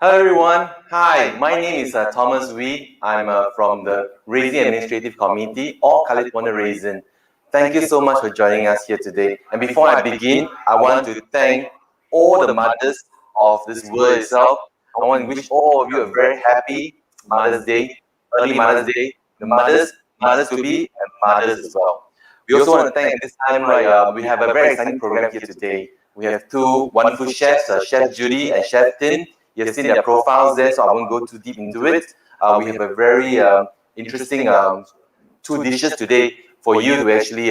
Hello everyone. Hi, my name is Thomas Wee. I'm from the Raisin Administrative Committee or California Raisin. Thank you so much for joining us here today. And before I begin, I want to thank all the mothers of this world itself. I want to wish all of you a very happy Mother's Day, early Mother's Day, the mothers to be, and mothers as well. We also want to thank at this time, we have a very exciting program here today. We have two wonderful chefs, Chef Judy and Chef Tim. You've seen their profiles there, so I won't go too deep into it. We have a very interesting two dishes today for you to actually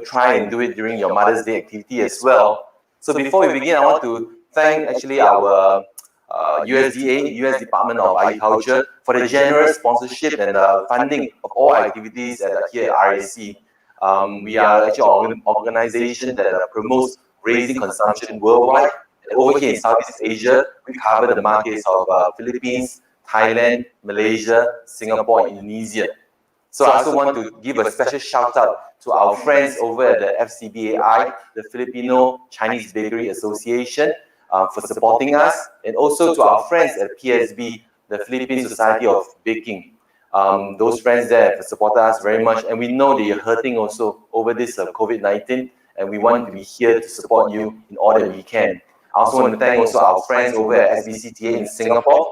try and do it during your Mother's Day activity as well. So before we begin, I want to thank actually our USDA, US Department of Agriculture, for the generous sponsorship and funding of all activities here at RAC. We are actually an organization that promotes raising consumption worldwide. Over here in Southeast Asia, we cover the markets of Philippines, Thailand, Malaysia, Singapore, and Indonesia. So I also want to give a special shout out to our friends over at the FCBAI, the Filipino Chinese Bakery Association, for supporting us, and also to our friends at PSB, the Philippine Society of Baking. Those friends there have supported us very much, and we know that you're hurting also over this COVID-19, and we want to be here to support you in all that we can. I also want to thank also our friends over at SBCTA in Singapore,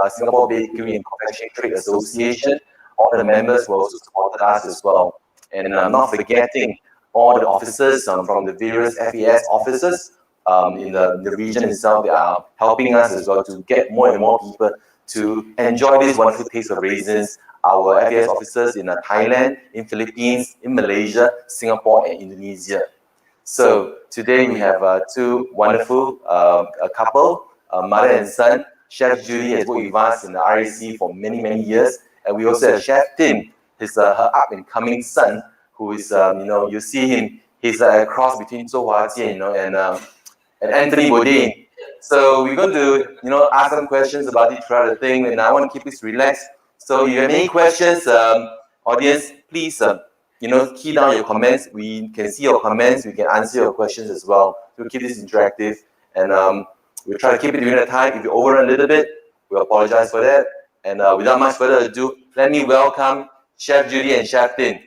Singapore Bakery and Confectionery Trade Association. All the members who also supported us as well. And not forgetting all the officers from the various FAS offices in the region itself that are helping us as well to get more and more people to enjoy this wonderful taste of raisins. Our FAS officers in Thailand, in Philippines, in Malaysia, Singapore, and Indonesia. So today we have two wonderful couple, mother and son. Chef Judy has worked with us in the RAC for many, many years. And we also have Chef Tim, her up-and-coming son, who is, you see him, he's a cross between Zhou Huajian, and Anthony Bourdain. So we're going to, ask some questions about it throughout the thing, and I want to keep this relaxed. So if you have any questions, audience, please, key down your comments. We can see your comments. We can answer your questions as well. We'll keep this interactive, and we'll try to keep it during the time. If you overrun a little bit, we apologize for that. And without much further ado, let me welcome Chef Judy and Chef Tim.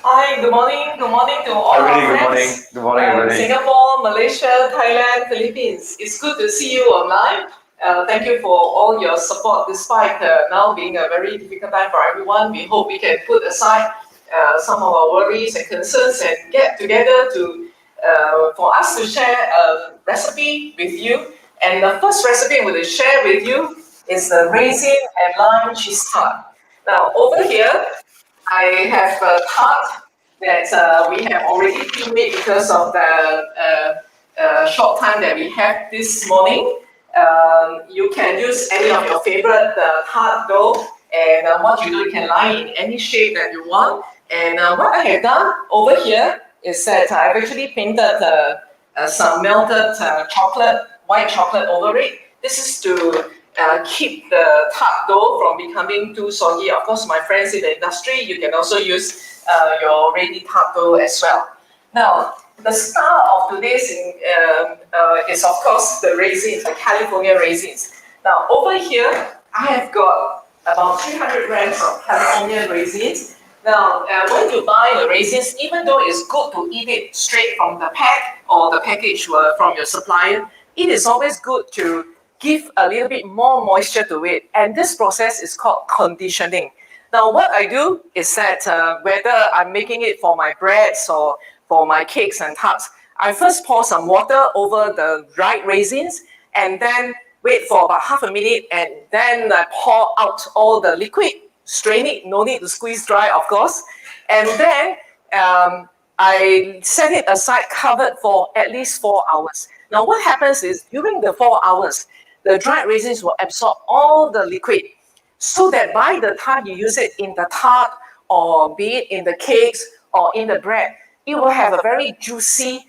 Hi, good morning. Good morning to all our friends. Good morning, everybody. Singapore, Malaysia, Thailand, Philippines. It's good to see you online. Thank you for all your support despite now being a very difficult time for everyone. We hope we can put aside some of our worries and concerns and get together for us to share a recipe with you. And the first recipe I'm going to share with you is the raisin and lime cheese tart. Now over here, I have a tart that we have already pre-made because of the short time that we have this morning. You can use any of your favorite tart dough, and what you do, you can line in any shape that you want. And what I have done over here is that I've actually painted some melted white chocolate over it. This is to keep the tart dough from becoming too soggy. Of course, my friends in the industry, you can also use your ready tart dough as well. Now, the star of today's is of course the raisins, the California raisins. Now, over here, I have got about 300 grams of California raisins. Now, when you buy the raisins, even though it's good to eat it straight from the pack or the package from your supplier, it is always good to give a little bit more moisture to it. And this process is called conditioning. Now, what I do is that whether I'm making it for my breads or for my cakes and tarts, I first pour some water over the dried raisins and then wait for about half a minute, and then I pour out all the liquid. Strain it, no need to squeeze dry, of course. And then I set it aside covered for at least 4 hours. Now what happens is during the 4 hours, the dried raisins will absorb all the liquid so that by the time you use it in the tart or be it in the cakes or in the bread, it will have a very juicy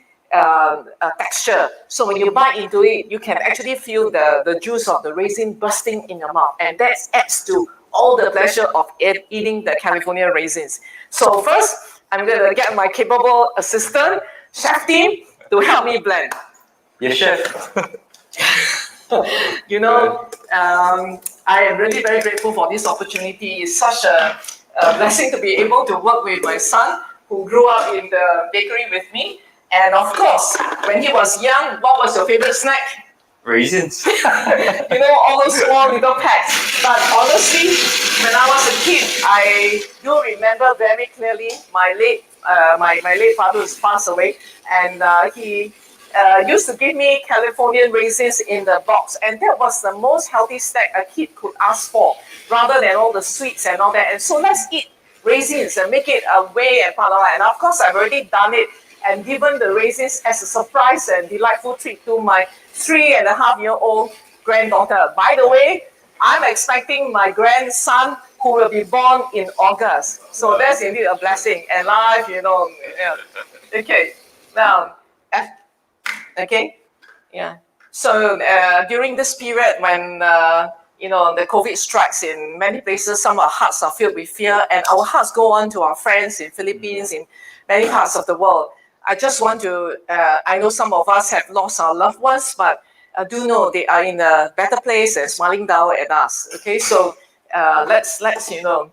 texture. So when you bite into it, you can actually feel the juice of the raisin bursting in your mouth, and that adds to all the pleasure of eating the California raisins. So first, I'm going to get my capable assistant chef Tim to help me blend. Yes, chef. You know, I am really very grateful for this opportunity. It's such a blessing to be able to work with my son who grew up in the bakery with me. And of course, when he was young, what was your favorite snack? Raisins. You know, all those small little packs. But honestly, when I was a kid, I do remember very clearly my late father who's passed away, and he used to give me California raisins in the box, and that was the most healthy snack a kid could ask for, rather than all the sweets and all that. And so let's eat raisins and make it a way and part of it. And of course, I've already done it and given the raisins as a surprise and delightful treat to my 3.5-year-old granddaughter. By the way, I'm expecting my grandson who will be born in August. So that's indeed a blessing. And life, you know. Yeah. Okay. Now, okay. Yeah. So during this period when you know, the COVID strikes in many places, some of our hearts are filled with fear, and our hearts go on to our friends in Philippines, in many parts of the world. I just want to, I know some of us have lost our loved ones, but do know they are in a better place and smiling down at us. Okay, so let's you know,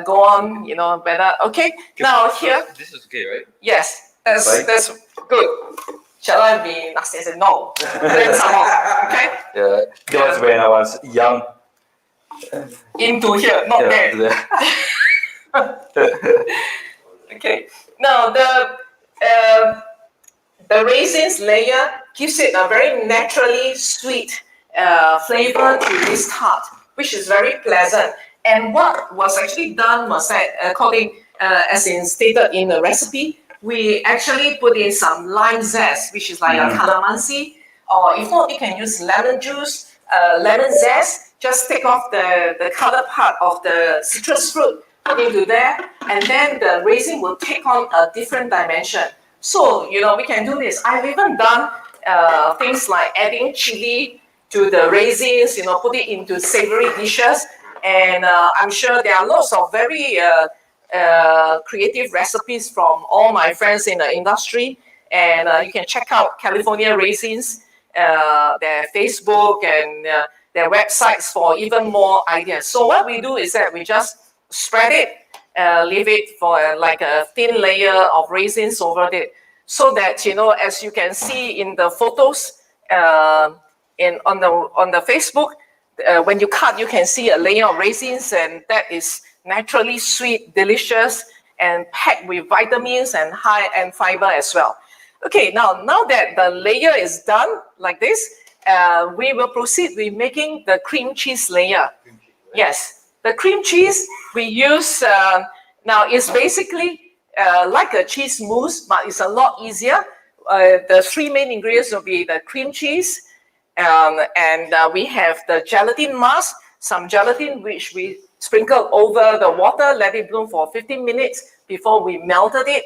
go on, you know, better. Okay, now here. This is okay, right? Yes, that's good. Shall I be nasty? I said no. Then some more. Okay. Yeah, that was when I was young. Into here, not there. Okay. Now the raisins layer gives it a very naturally sweet flavor to this tart, which is very pleasant. And what was actually done was that, according as in stated in the recipe, we actually put in some lime zest, which is like a calamansi, or if not, you can use lemon juice, lemon zest. Just take off the colored part of the citrus fruit, put into there, and then the raisin will take on a different dimension. So, you know, we can do this. I've even done things like adding chili to the raisins, you know, put it into savory dishes. And I'm sure there are lots of very creative recipes from all my friends in the industry. And you can check out California Raisins, their Facebook and their websites for even more ideas. So what we do is that we just spread it, leave it for like a thin layer of raisins over it, so that, you know, as you can see in the photos on the Facebook, when you cut, you can see a layer of raisins, and that is naturally sweet, delicious, and packed with vitamins and high and fiber as well. Okay, now that the layer is done like this, we will proceed with making the cream cheese layer. Yes, the cream cheese we use now is basically like a cheese mousse, but it's a lot easier. The three main ingredients will be the cream cheese, and we have the gelatin mass, some gelatin which we sprinkle over the water, let it bloom for 15 minutes before we melted it,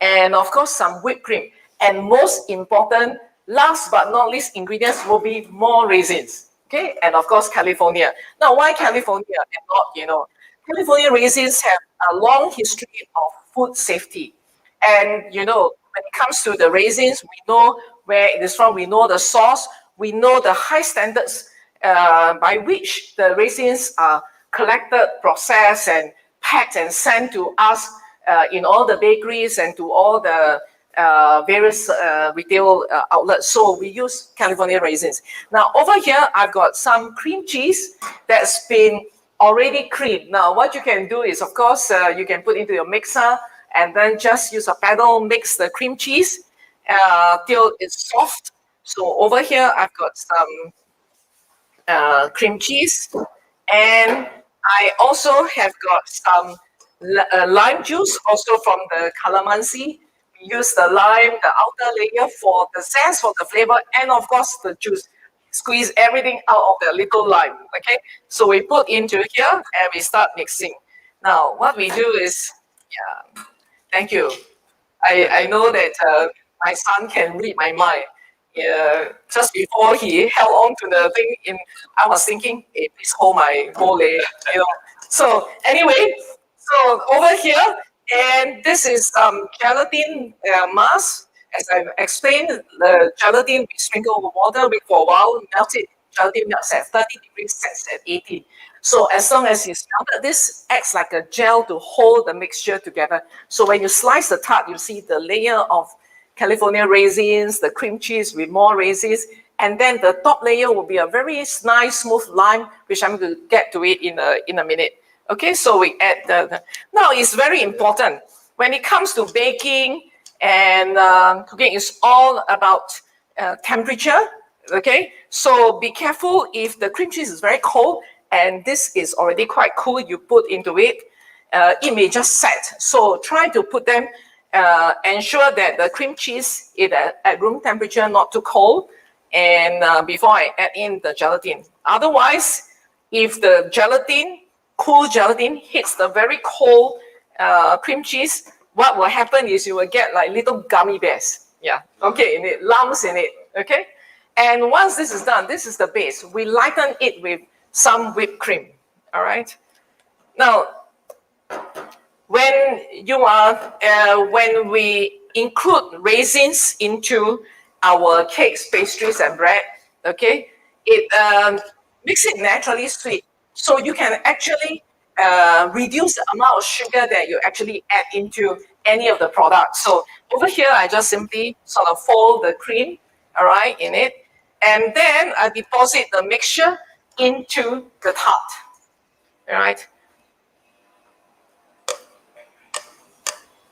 and of course some whipped cream. And most important, last but not least ingredients will be more raisins. Okay, and of course California. Now, why California and not, you know, California raisins have a long history of food safety. And, you know, when it comes to the raisins, we know where it is from, we know the source, we know the high standards by which the raisins are collected, processed, and packed and sent to us in all the bakeries and to all the various retail outlets. So we use California raisins. Now over here, I've got some cream cheese that's been already creamed. Now what you can do is, of course, you can put into your mixer and then just use a paddle, mix the cream cheese till it's soft. So over here, I've got some cream cheese, and I also have got some lime juice, also from the calamansi. We use the lime, the outer layer, for the zest, for the flavor, and of course the juice. Squeeze everything out of the little lime. Okay, so we put into here and we start mixing. Now, what we do is, yeah, thank you. I know that my son can read my mind. Just before he held on to the thing, I was thinking, hey, please hold my mole, you know. So anyway, so over here, and this is gelatin mass. as I explained, the gelatin we sprinkle with water, wait for a while, melt it. Gelatin melts at 30 degrees, sets at 80. So as long as it's melted, this acts like a gel to hold the mixture together. So when you slice the tart, you see the layer of California raisins, the cream cheese with more raisins, and then the top layer will be a very nice, smooth lime, which I'm going to get to it in a minute. Okay, so we add now it's very important. When it comes to baking and cooking, it's all about temperature. Okay, so be careful if the cream cheese is very cold and this is already quite cool, you put into it, it may just set. So try to put them, ensure that the cream cheese is at room temperature, not too cold, and before I add in the gelatin. Otherwise, if the gelatin, cool gelatin, hits the very cold cream cheese, what will happen is you will get like little gummy bears. Yeah, okay, in it, lumps in it, okay? And once this is done, this is the base. We lighten it with some whipped cream, all right? Now, when we include raisins into our cakes, pastries, and bread, okay, it makes it naturally sweet. So you can actually reduce the amount of sugar that you actually add into any of the products. So over here, I just simply sort of fold the cream, all right, in it, and then I deposit the mixture into the tart, all right?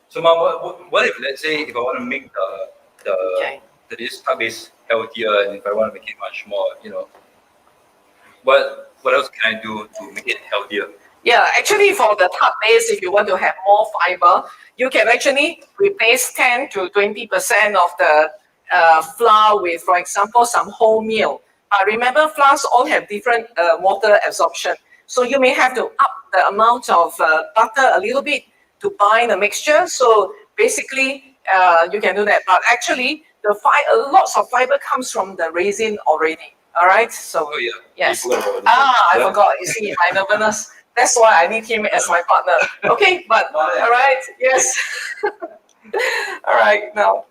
So, Mom, what if, let's say, if I want to make this tart base healthier, and if I want to make it much more, what else can I do to make it healthier? Yeah, actually, for the tart base, if you want to have more fiber, you can actually replace 10 to 20% of the flour with, for example, some wholemeal. Remember, flours all have different water absorption. So you may have to up the amount of butter a little bit to bind the mixture. So basically, you can do that. But actually, lots of fiber comes from the raisin already. All right. So yes. I forgot. You see, my nervousness. That's why I need him as my partner. Okay, but all right. Yes. All right. Now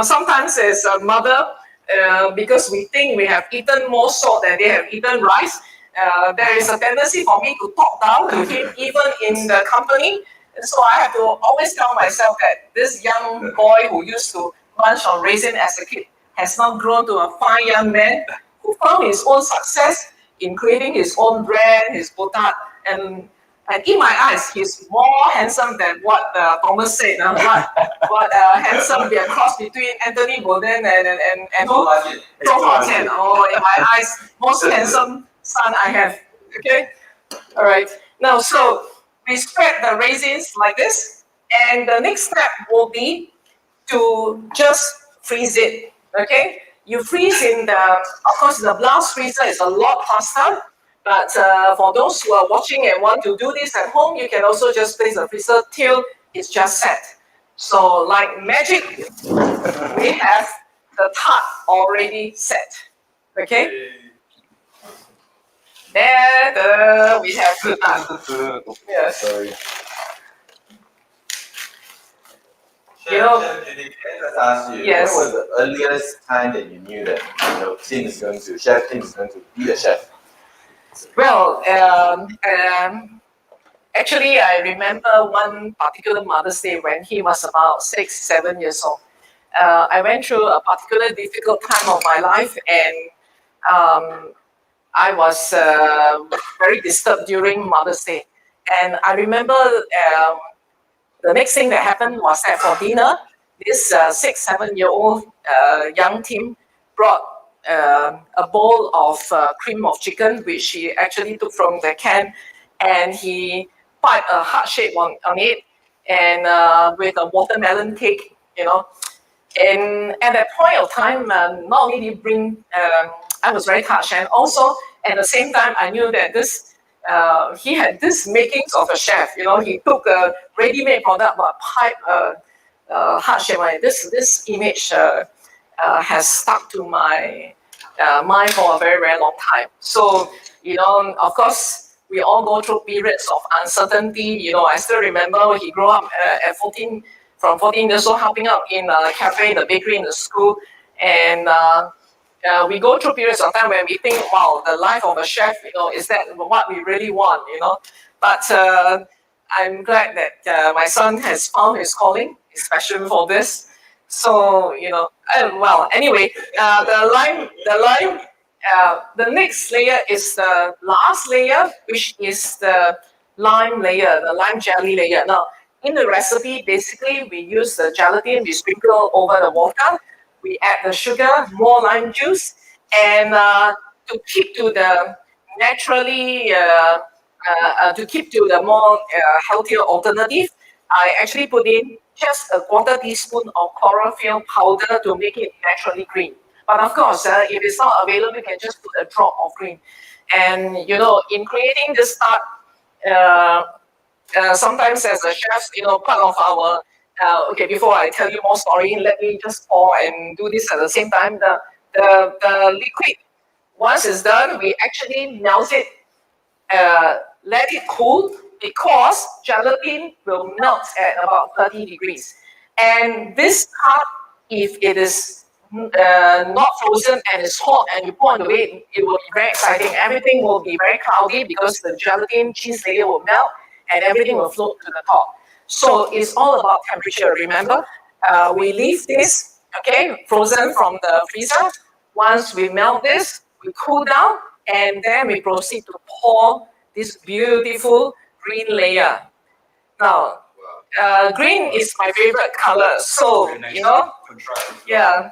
sometimes as a mother, because we think we have eaten more salt than they have eaten rice, there is a tendency for me to talk down to him even in the company. And so I have to always tell myself that this young boy who used to munch on raisin as a kid has now grown to a fine young man who found his own success in creating his own brand, his potard, and in my eyes, he's more handsome than what Thomas said. What handsome be a cross between Anthony Bourdain and who? Zhou Huatian. Oh, in my eyes, most handsome son I have. Okay, all right. Now, so we spread the raisins like this, and the next step will be to just freeze it. Okay, you freeze in of course, the blast freezer is a lot faster. But for those who are watching and want to do this at home, you can also just place the freezer till it's just set. So like magic, we have the tart already set. Okay? There, we have the tart. Yes. Sorry. Let's ask you, yes. What was the earliest time that you knew that Chef Tim is going to be a chef? Well, actually, I remember one particular Mother's Day when he was about 6, 7 years old. I went through a particularly difficult time of my life, and I was very disturbed during Mother's Day. And I remember the next thing that happened was that for dinner, this 6, 7-year-old young Tim brought a bowl of cream of chicken, which he actually took from the can, and he put a heart shape on it, and with a watermelon cake, And at that point of time, not only did he bring, I was very touched, and also at the same time, I knew that he had this makings of a chef. He took a ready-made product, but pipe heart shape. This image has stuck to my mind for a very, very long time. So, of course, we all go through periods of uncertainty. I still remember when he grew up at 14 from 14 years old, helping out in a cafe, in the bakery, in the school. And we go through periods of time when we think, wow, the life of a chef, is that what we really want, But I'm glad that my son has found his calling, his passion for this. So, anyway, the next layer is the last layer, which is the lime layer, the lime jelly layer. Now, in the recipe, basically, we use the gelatin, we sprinkle over the water, we add the sugar, more lime juice, and to keep to the naturally, to keep to the more healthier alternative, I actually put in just a quarter teaspoon of chlorophyll powder to make it naturally green. But of course, if it's not available, you can just put a drop of green. And in creating this tart, sometimes as a chef, part of our okay, before I tell you more story, let me just pour and do this at the same time. The liquid, once it's done, we actually melt it, let it cool, because gelatin will melt at about 30 degrees. And this tart, if it is not frozen and it's hot and you pour on the way, it will be very exciting. Everything will be very cloudy because the gelatin cheese layer will melt and everything will float to the top. So it's all about temperature, remember? We leave this, okay, frozen from the freezer. Once we melt this, we cool down, and then we proceed to pour this beautiful green layer. Now, green is my favorite color, so, yeah.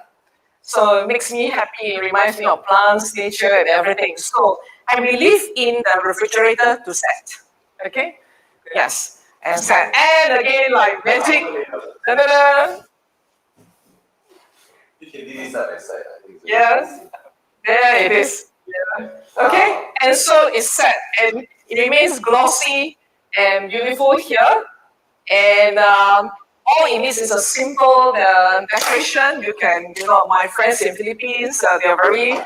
So it makes me happy, it reminds me of plants, nature, and everything. So I will leave in the refrigerator to set, okay? Yes, and set. And again, like magic, da-da-da. You can do this side by side, I think. Yes, there it is. Yeah. Okay, and so it's set, and it remains glossy and beautiful here. And all it needs is a simple decoration. You can, my friends in Philippines, they're very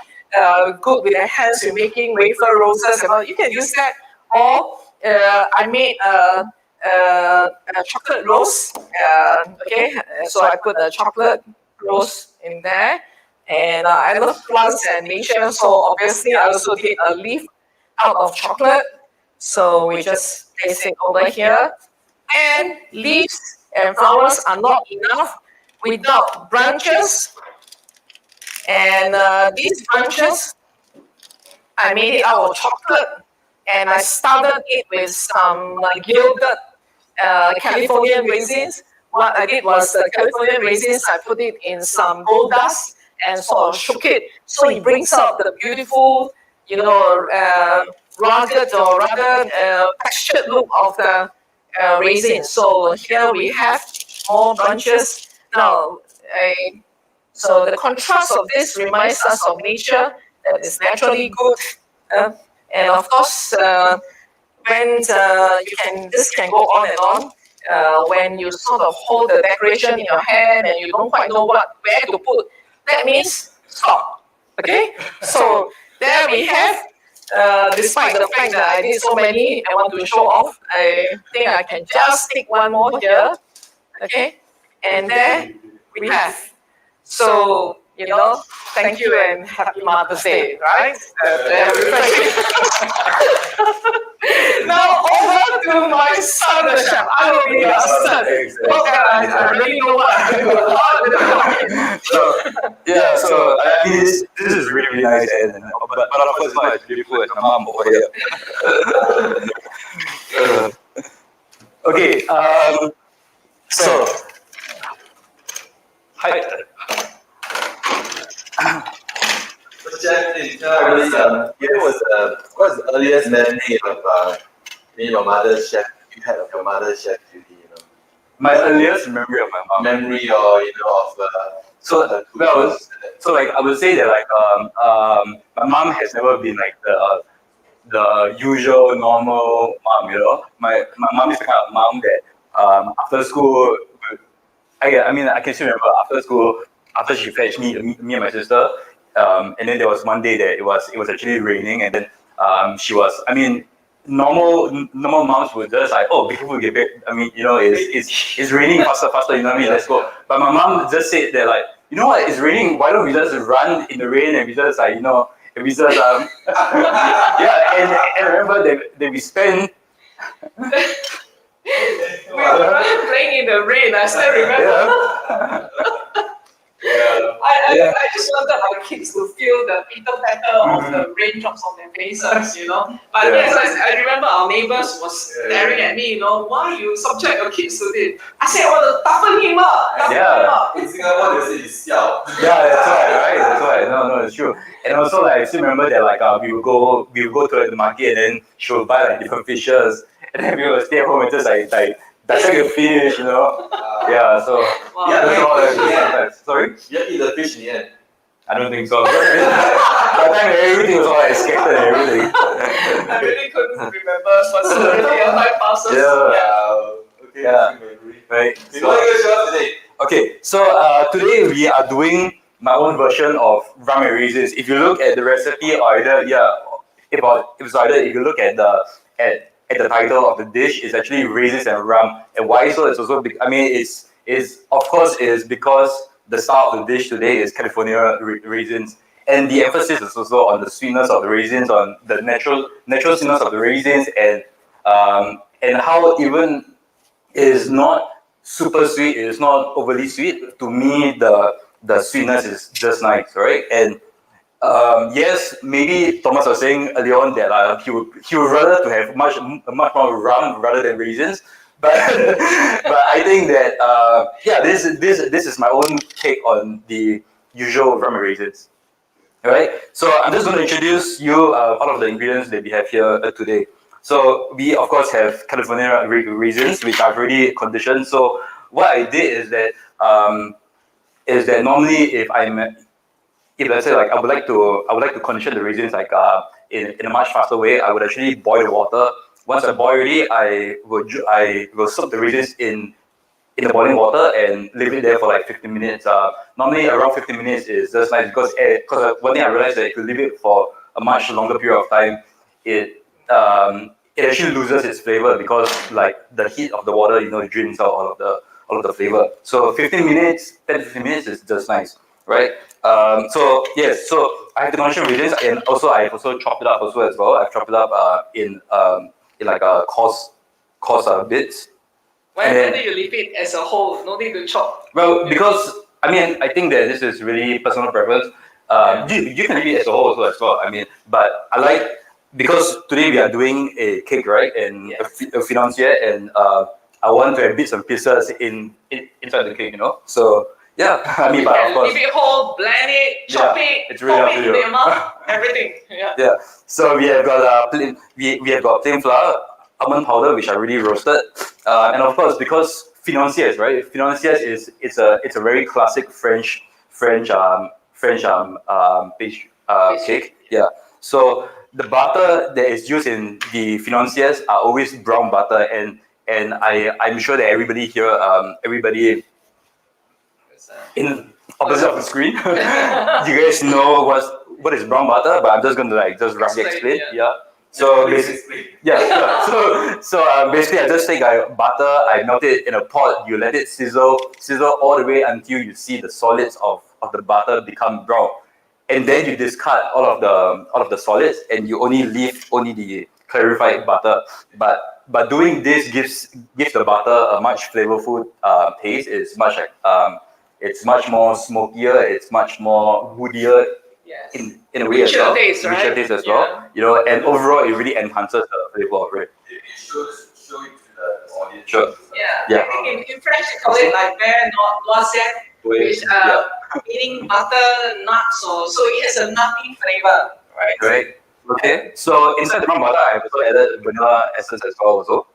good with their hands in making wafer roses. You can use that. Or I made a chocolate rose. Okay, so I put a chocolate rose in there. And I love plants and nature, so obviously I also did a leaf out of chocolate. So we just place it over here. And leaves and flowers are not enough without branches. And these branches, I made it out of chocolate, and I started it with some gilded California raisins. What I did was the California raisins, I put it in some gold dust and sort of shook it, so it brings out the beautiful, rugged or rather textured look of the raisin. So here we have more branches. Now, so the contrast of this reminds us of nature that is naturally good. And of course, when this can go on and on. When you sort of hold the decoration in your hand and you don't quite know where to put, that means stop. Okay? So there we have. Despite the fact that I did so many, I want to show off. I think I can just stick one more here. Okay? And there we have. So, thank you and happy Mother's Day, right? Now over to my son, the chef. I will be your son. I really know what I'm doing. So I mean, this is really, really nice, but of course, it's not as beautiful as my mom over here. Okay, so hi. Chef, what's the earliest memory of being your mother's chef? You had of your mother's chef, Judy. My earliest memory of my mom. Memory, or of so like I would say that my mom has never been like the usual normal mom. My mom is the kind of mom that after school, I can still remember after school, after she fetched me and my sister, and then there was one day that it was actually raining, and then she was, normal moms would just like, oh, be careful, get back. I mean, it's raining, faster, you know what I mean? Let's go. But my mom just said that, like, you know what, it's raining. Why don't we just run in the rain and we just like, and we just yeah. And I remember that we spent. We were playing in the rain. I still remember. I just wanted my kids to feel the pitter patter of the raindrops on their faces, But yes, I remember our neighbors was staring at me, why you subject your kids to this? I said, I want to toughen him up. In Singapore, they say it's xiao. Yeah, that's right. That's right. No, it's true. And also, like, I still remember that, like, we would go to the market, and then she would buy like different fishes, and then we would stay at home and just like dissect the fish, Yeah. So that's all. Sorry. You eat the fish in the end. I don't think so. By the time everything was all like scattered and everything. I really couldn't remember for so many time passes. Okay. Yeah. Right. So what are you going to show us today? Okay, so today we are doing my own version of rum and raisins. If you look at the recipe, or either if you look at the title of the dish, it's actually raisins and rum. And why so? It's also is because the star of the dish today is California raisins, and the emphasis is also on the sweetness of the raisins, on the natural sweetness of the raisins, and how even is not super sweet, it's not overly sweet. To me, the sweetness is just nice, right? And yes, maybe Thomas was saying earlier on that he would rather to have much more rum rather than raisins. But but I think that this is my own take on the usual rum and raisins. All right. So I'm just going to introduce you all of the ingredients that we have here today. So we of course have California raisins, which I've already conditioned. So what I did is that normally if let's say like I would like to condition the raisins like in a much faster way, I would actually boil the water. Once I boil already, I will soak the raisins in the boiling water and leave it there for like 15 minutes. Normally around 15 minutes is just nice because one thing I realized that if you leave it for a much longer period of time, it actually loses its flavor because like the heat of the water, it drains out all of the flavor. So 10 to 15 minutes is just nice, right? So yes, so I have the condition raisins, and also I've also chopped it up also as well. I've chopped it up in like coarse bits. Why do you leave it as a whole? No need to chop. Well, because I think that this is really personal preference. You can leave it as a whole also as well. But I like, because today we are doing a cake, right, and a financier, and I want to have bits and pieces inside the cake, So yeah, but of course, leave it whole, blend it, chop it, it's really pop it in your mouth, everything. Yeah. So we have got plain flour, almond powder, which I already roasted, and of course, because financiers, right? Financiers it's a very classic French cake. Yeah. So the butter that is used in the financiers are always brown butter, and I'm sure that everybody here, in opposite of the screen, you guys know what is brown butter, but I'm just going to just roughly explain. Yeah. So basically, basically, I just take butter, I melt it in a pot, you let it sizzle all the way until you see the solids of the butter become brown, and then you discard all of the solids, and you only leave the clarified butter. But doing this gives the butter a much flavorful taste. It's much more smokier. It's much more woodier. Yes. In a way as well. Richer taste as well. And overall it really enhances the flavor of it. Show it to the audience. Sure. I think in French they call it like beurre noisette, which meaning butter nuts, so it has a nutty flavor, right? Right. Okay. So inside the brown butter, I have also added vanilla essence as well also.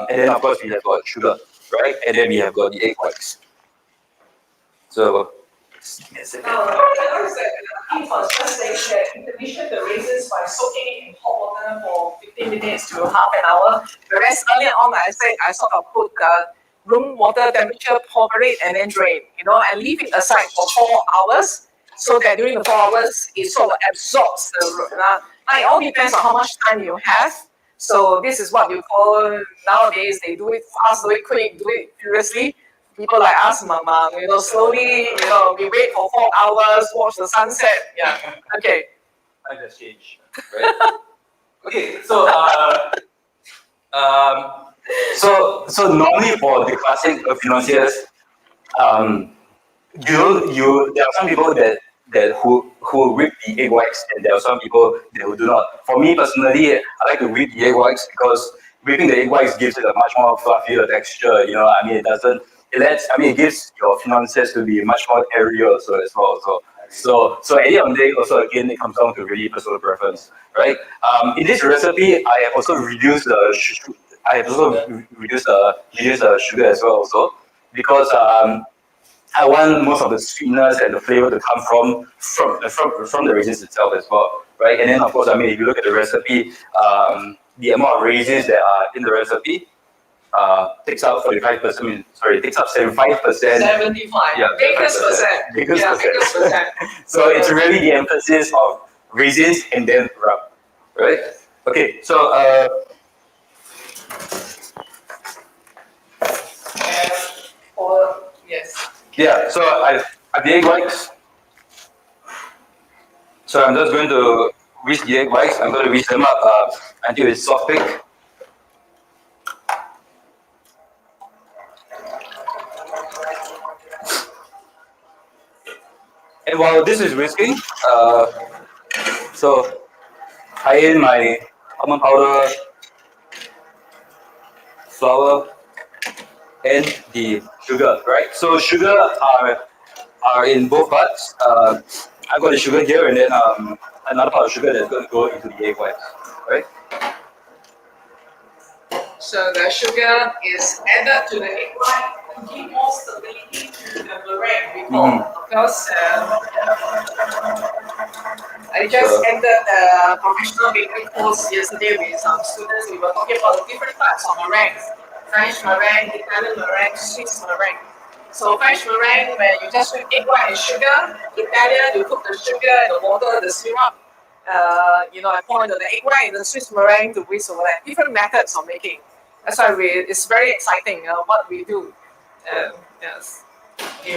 And then of course we have got sugar, right? And then we have got the egg whites. So I was just saying that you condition the raisins by soaking it in hot water for 15 minutes to half an hour. Whereas earlier on, I said I sort of put room water temperature, pour it, and then drain, and leave it aside for 4 hours, so that during the 4 hours, it sort of absorbs the. It all depends on how much time you have. So this is what you call nowadays. They do it fast, do it quick, do it furiously. People like us, mama, slowly, we wait for 4 hours, watch the sunset. Yeah. Okay. I just change, right? Okay, so so normally for the classic financiers, there are some people who whip the egg whites, and there are some people that who do not. For me personally, I like to whip the egg whites because whipping the egg whites gives it a much more fluffier texture. I mean, it gives your financiers to be much more airier also as well. So at the end of the day, also again, it comes down to really personal preference, right? In this recipe, I have also reduced the sugar as well also because I want most of the sweetness and the flavor to come from the raisins itself as well, right? And then of course, I mean, if you look at the recipe, the amount of raisins that are in the recipe takes up 45%. Sorry, takes up 75%. 75. Yeah, Baker's percent. Baker's Yeah, percent. baker's percent. So it's really the emphasis of raisins and then rum, right? Okay, so Yes. yeah, so I the egg whites. So I'm just going to whisk the egg whites. I'm going to whisk them up until it's soft thick. And while this is whisking, so I in my almond powder, flour, and the sugar, right? So sugar are in both parts. I've got the sugar here, and then another part of sugar that's going to go into the egg whites, right? So the sugar is added to the egg white to give more stability to the meringue because I just ended the professional bakery course yesterday with some students. We were talking about the different types of meringues: French meringue, Italian meringue, Swiss meringue. So French meringue, where you just put egg white and sugar. Italian, you put the sugar and the water, the syrup. I pour into the egg white and the Swiss meringue to whisk over that. Different methods of making. That's why it's very exciting what we do. Yes.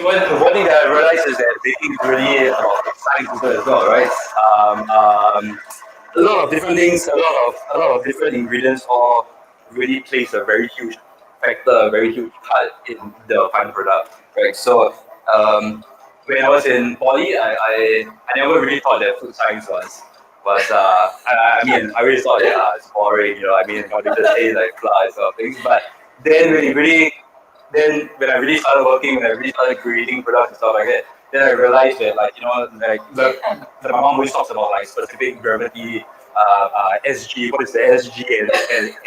One thing that I realized is that baking is really exciting to do as well, right? A lot of different things, a lot of different ingredients, all really plays a very huge factor, a very huge part in the final product, right? So when I was in poly, I never really thought that food science was I mean, I really thought it's boring, I mean, how to just taste like flies or things. But then when I really started working, when I really started creating products and stuff like that, then I realized that my mom always talks about like specific gravity, SG, what is the SG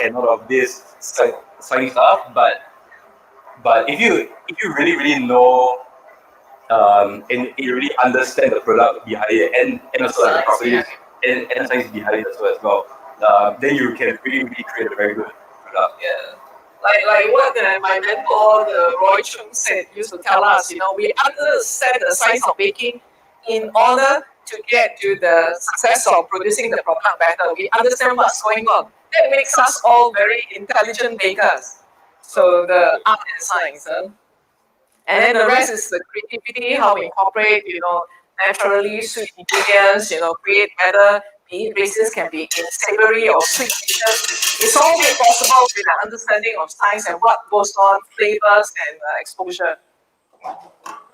and all of this science stuff. But if you really know and you really understand the product behind it and also like the properties and the science behind it as well, then you can really create a very good product. Yeah. Like what my mentor, Roy Chung, used to tell us, we understand the science of baking in order to get to the success of producing the product better. We understand what's going on. That makes us all very intelligent bakers. So the art and science. And then the rest is the creativity, how we incorporate, naturally sweet ingredients, create better raisins can be in savory or sweet dishes. It's all made possible with an understanding of science and what goes on, flavors and exposure.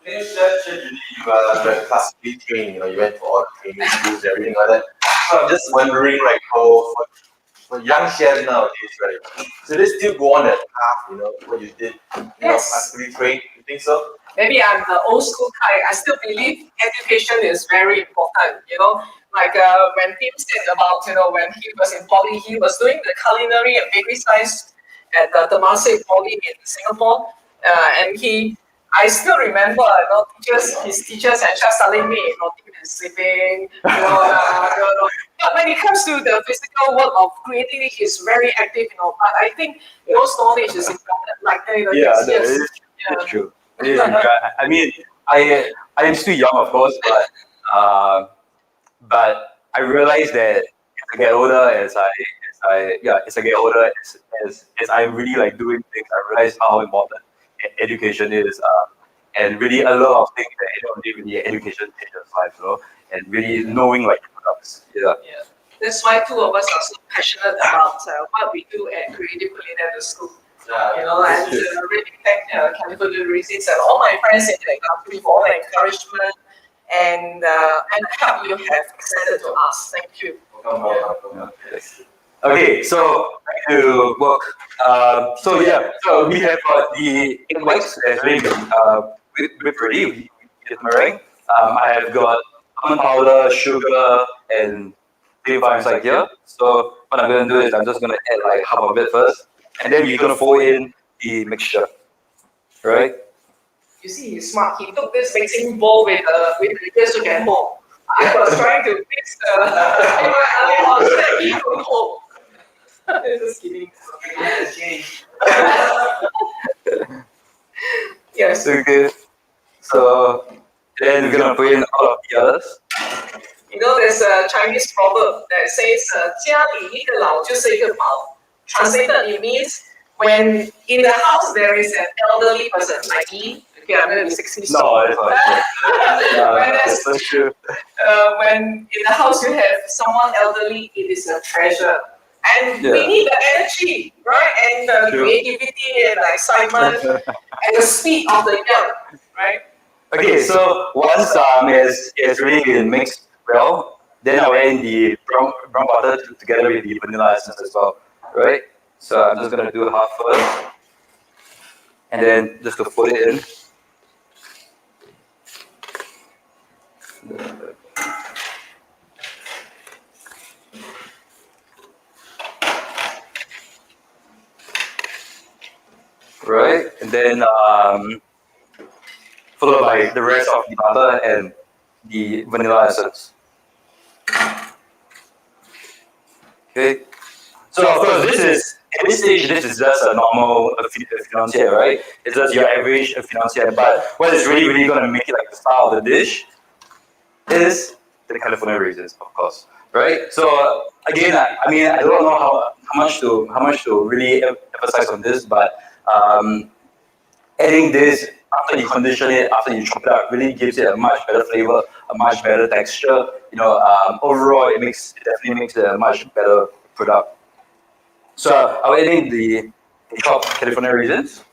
You are classically trained, you went for all the training schools, everything like that. So I'm just wondering, like, for young chefs nowadays, right? So they still go on that path, what you did, Yes. classically trained. You think so? Maybe I'm the old school kind. I still believe education is very important. Like when Tim said about when he was in poly, he was doing the culinary and bakery science at the Temasek Poly in Singapore, and I still remember, his teachers and just telling me, Tim is sleeping, But when it comes to the physical work of creating it, he's very active, But I think those knowledge is important. Like, That's true. It is, I mean, I am still young, of course, but I realize that as I get older, as as I get older, as I'm really like doing things, I realize how important education is, and really a lot of things that really education changes lives, and really knowing like products. Yeah. Yeah. That's why two of us are so passionate about what we do at Creative Culinary School. And really thank California Raisins and all my friends in the country for all the encouragement and help you have extended to us. Thank you. Okay, so back to work. So we have the egg whites that's already been whipped ready. We just meringue. I have got almond powder, sugar, and cream fines like here. So what I'm gonna do is I'm just gonna add like half of it first, and then we're gonna pour in the mixture, right? You see, he's smart. He took this mixing bowl with just to get home. I was trying to mix I was like, he could hold. Just kidding. Yes. Okay. So then we're gonna put in all of the others. You know, there's a Chinese proverb that says, 家里一个老就是一个宝. Translated, it means when in the house there is an elderly person like me. Okay, I'm going to be 60. No, it's not That's true. When in the house you have someone elderly, it is a treasure. And we need the energy, right? And the creativity and the excitement and the speed of the young, right? Okay, so once it's really been mixed well, then I'll add in the brown butter together with the vanilla essence as well, right? So I'm just gonna do half first, and then just to put it in. Right, and then followed by the rest of the butter and the vanilla essence. Okay, so of course at this stage this is just a normal financier, right? It's just your average financier, but what is really gonna make it like the style of the dish is the California raisins, of course, right? So again, I don't know how much to really emphasize on this, but adding this after you condition it, after you chop it up, really gives it a much better flavor, a much better texture. Overall, it definitely makes it a much better product. So I'll add in the chopped California raisins,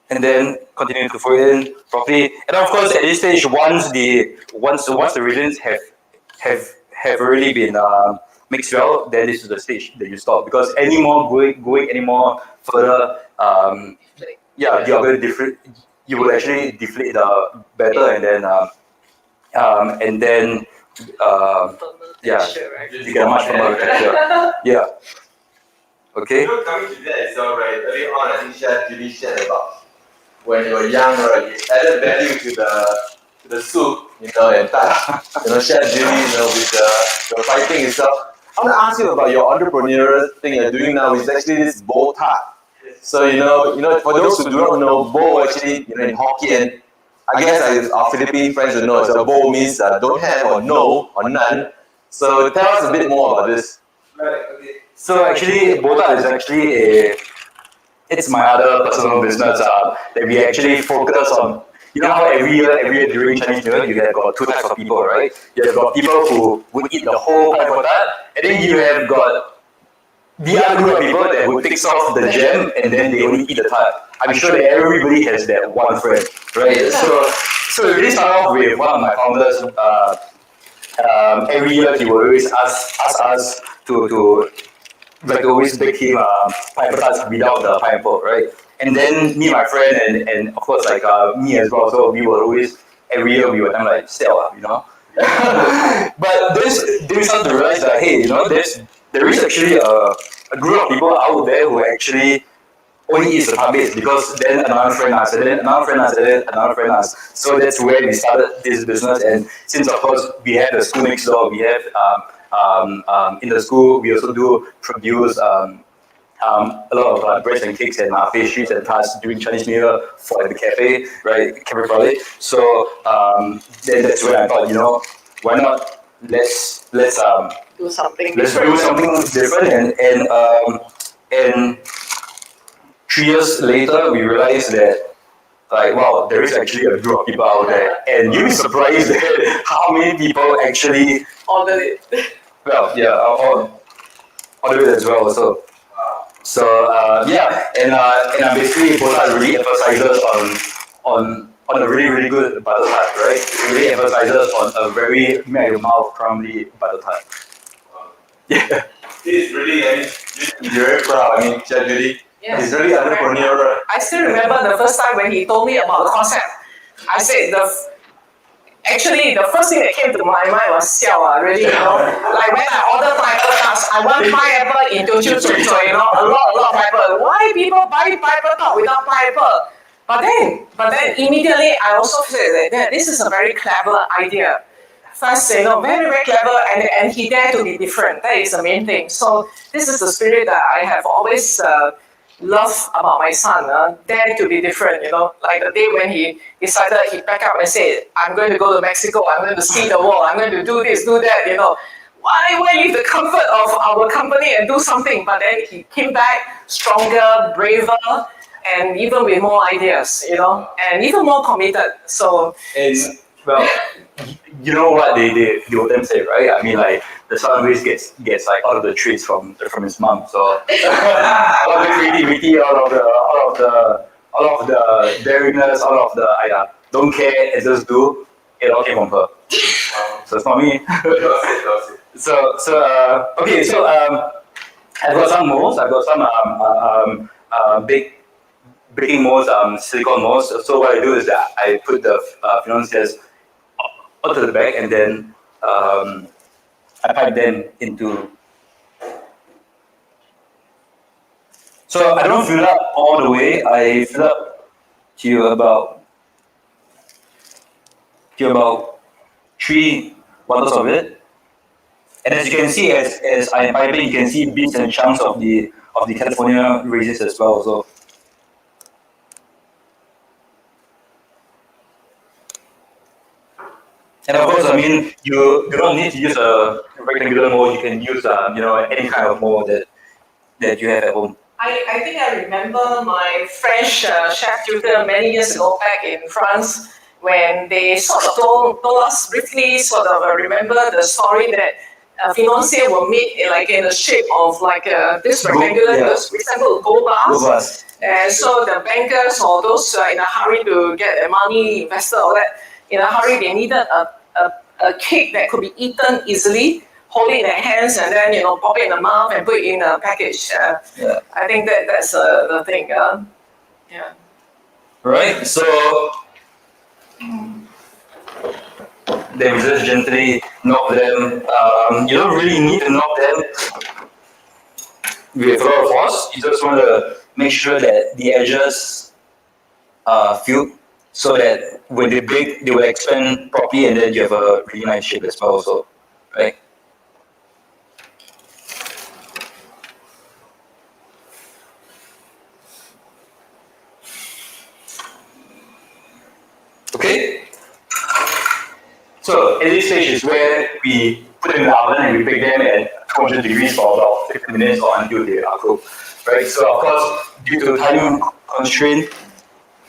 and then continue to pour it in properly. And of course, at this stage, once the raisins have already been mixed well, then this is the stage that you stop, because any more going any more further, you're going to deflate. You will actually deflate the batter, and then you get a much firmer texture. Yeah. Okay. Coming to that as well, right? Earlier on, I think Judy shared about when you were young, right? You added value to the soup, and Chef Judy, with the fighting itself. I want to ask you about your entrepreneurial thing you're doing now, which is actually this bowl tart. So for those who do not know, bowl actually, in Hokkien, I guess our Philippine friends will know. So bowl means don't have or no or none. So tell us a bit more about this. Right. Okay. So actually, bowl tart is actually it's my other personal business that we actually focus on. You know how every year during Chinese New Year, you have got two types of people, right? You have got people who would eat the whole pineapple tart, and then you have got the other group of people that would take off the jam and then they only eat the tart. I'm sure that everybody has that one friend, right? So it really started off with one of my founders. Every year he would always ask us to always bake him pineapple tarts without the pineapple, right? And then me and my friend and of course me as well. So we were always every year we would sell, But then we started to realize that there is actually a group of people out there who actually only eats the tart base, because then another friend asked, and then another friend asked, and then another friend asked. So that's where we started this business. And since of course we have the school next door, we have in the school we also do produce a lot of breads and cakes and pastries and tarts during Chinese New Year for the cafe, right? Café Pralet. So then that's when I thought, why not let's Do something let's different. do something different. And 3 years later, we realized that, like, wow, there is actually a group of people out there, and you'd be surprised at how many people actually, Order it. well, yeah, order it as well. So yeah, and basically Bosa really emphasizes on a really good butter tart, right? It really emphasizes on a very melt your mouth crumbly butter tart. Yeah. This is really, you're very proud. I mean, Judy. Yes. It's really entrepreneurial. I still remember the first time when he told me about the concept. I said actually the first thing that came to my mind was xiao, really, you know. Like when I order pineapple tarts, I want pineapple in Teochew choi choi, you know, a lot of pineapple. Why people buy pineapple tart without pineapple? But then immediately I also said that this is a very clever idea. First, you know, very clever, and he dared to be different. That is the main thing. So this is the spirit that I have always love about my son, dare to be different, you know. Like the day when he decided, he packed up and said, I'm going to go to Mexico, I'm going to see the world, I'm going to do this, do that, you know. Why leave the comfort of our company and do something? But then he came back stronger, braver, and even with more ideas, you know, and even more committed. So, And well, you know what they old them say, right? I mean, like the son always gets like all of the traits from his mom. So all of the creativity, all of the daringness, all of the don't care and just do. It all came from her. So it's not me. Okay. So I've got some molds. I've got some big baking molds, silicone molds. So what I do is that I put the financiers onto the bag, and then I pipe them into. So I don't fill up all the way. I fill up to about 3/4 of it. And as you can see, as I am piping, you can see bits and chunks of the California raisins as well. So. And of course, I mean, you don't need to use a rectangular mold. You can use, any kind of mold that you have at home. I think I remember my French chef tutor many years ago back in France when they sort of told us briefly, remember the story that financiers were made like in the shape of like this rectangular, resemble gold bars. And so the bankers or those in a hurry to get their money, investor, all that, in a hurry, they needed a cake that could be eaten easily, hold it in their hands, and then pop it in the mouth and put it in a package. I think that's the thing. Yeah. Right. So then we just gently knock them. You don't really need to knock them with a lot of force. You just want to make sure that the edges are filled, so that when they bake, they will expand properly, and then you have a really nice shape as well. Also, right? Okay. So at this stage is where we put them in the oven and we bake them at 200 degrees for about 50 minutes or until they are cooked. Right. So of course, due to time constraint,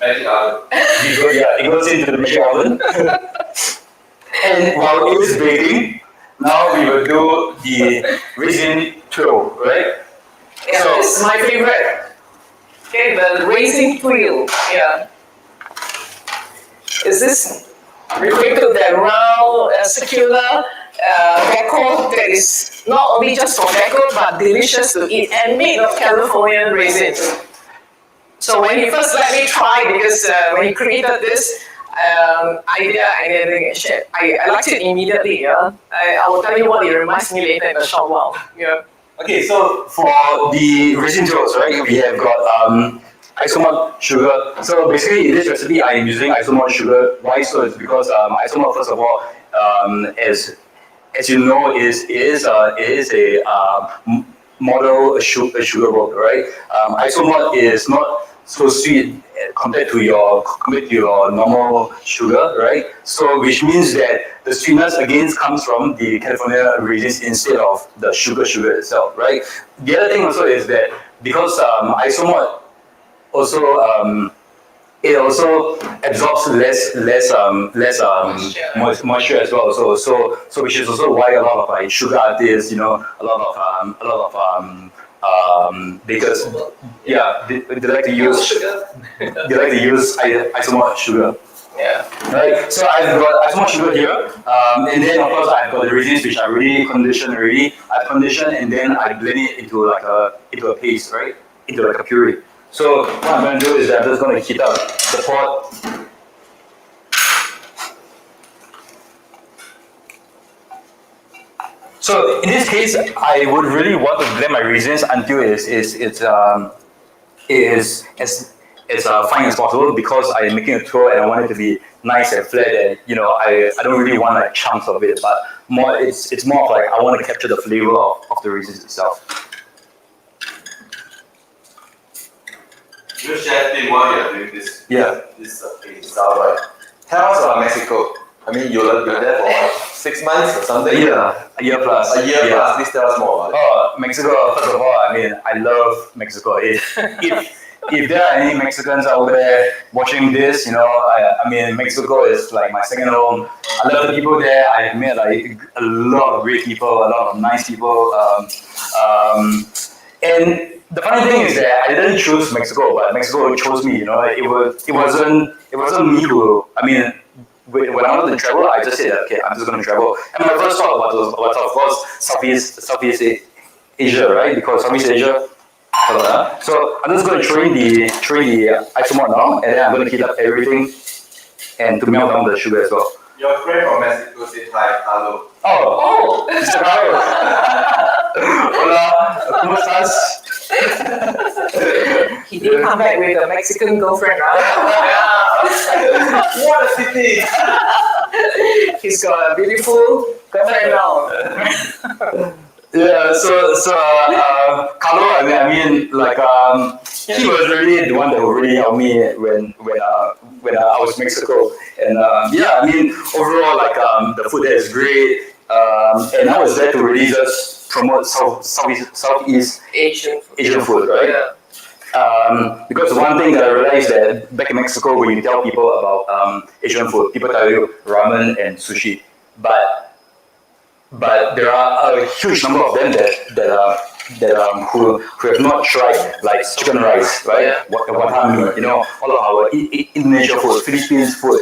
it goes into the magic oven. And while it is baking, now we will do the raisin twirl, right? Yeah, so, this is my favorite. Okay, the raisin twirl. Yeah. Is this referring to that round, circular deco that is not only just for deco but delicious to eat and made of California raisins? So when he first let me try, because when he created this idea, I liked it immediately. I will tell you what it reminds me later in a short while. Yeah. Okay, so for the raisin twirls, right, we have got isomalt sugar. So basically, in this recipe, I am using isomalt sugar. Why so? It's because isomalt, first of all, as you know, is a model sugar road, right? Isomalt is not so sweet compared to your normal sugar, right? So which means that the sweetness again comes from the California raisins instead of the sugar itself, right? The other thing also is that because isomalt also it also absorbs less moisture as well. So which is also why a lot of like sugar artists, a lot of bakers, yeah, they like to use isomalt sugar. Yeah. Right. So I've got isomalt sugar here, and then of course I've got the raisins which are already conditioned already. I've conditioned and then I blend it into a paste, right? Into like a puree. So what I'm going to do is that I'm just going to heat up the pot. So in this case, I would really want to blend my raisins until it's fine as possible, because I'm making a twirl and I want it to be nice and flat, and I don't really want like chunks of it, but it's more of like I want to capture the flavor of the raisins itself. You chef Tim, while you're doing this, Yeah. this style, right? Tell us about Mexico. I mean, you're there for what, 6 months or something? Yeah, a year plus. A year plus. Please tell us more about it. Oh, Mexico! First of all, I mean, I love Mexico. If there are any Mexicans out there watching this, I mean, Mexico is like my second home. I love the people there. I've met like a lot of great people, a lot of nice people, and the funny thing is that I didn't choose Mexico, but Mexico chose me. It wasn't me who. I mean, when I wanted to travel, I just said, okay, I'm just going to travel. And my first thought was of course Southeast Asia, right? Because Southeast Asia. So I'm just going to train the isomalt now, and then I'm going to heat up everything and to melt down the sugar as well. Your friend from Mexico said hi, hello. Oh, Mr. Carlos. Hola, ¿cómo estás? He did come back with a Mexican girlfriend, right? What a city! He's got a beautiful girlfriend now. Yeah, so Carlo, I mean, like, he was really the one that really helped me when I was in Mexico, and yeah, I mean, overall, like, the food there is great, and I was there to really just promote Southeast Asian food, right? Yeah. Because one thing that I realized that back in Mexico, when you tell people about Asian food, people tell you ramen and sushi, but there are a huge number of them who have not tried like chicken rice, right? Wanton, all of our Indonesian food, Philippines food,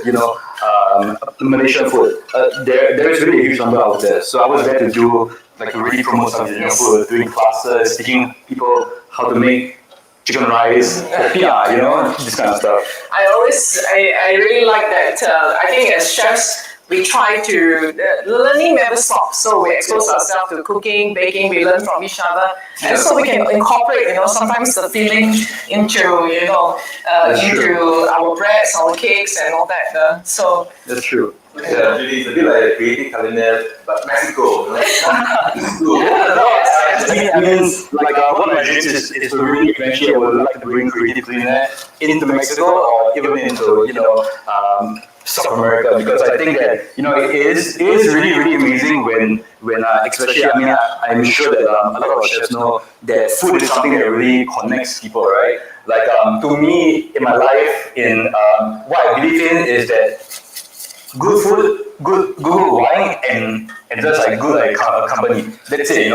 Malaysian food. There is really a huge number out there. So I was there to do like to really promote some Indonesian food, doing classes, teaching people how to make chicken rice, popiah, this kind of stuff. I really like that. I think as chefs, we try to, learning never stops. So we expose ourselves to cooking, baking, we learn from each other. And so we can incorporate, sometimes the feeling into, into our breads, our cakes and all that. So that's true. Yeah, Judy, it's a bit like a creative Culinaire, but Mexico. I mean, like one of my dreams is to really eventually I would like to bring creative Culinaire into Mexico or even into South America, because I think that it is really really amazing when especially I'm sure that a lot of chefs know that food is something that really connects people, right? Like to me in my life, in what I believe in is that good food, good wine, and just like good like company. That's it.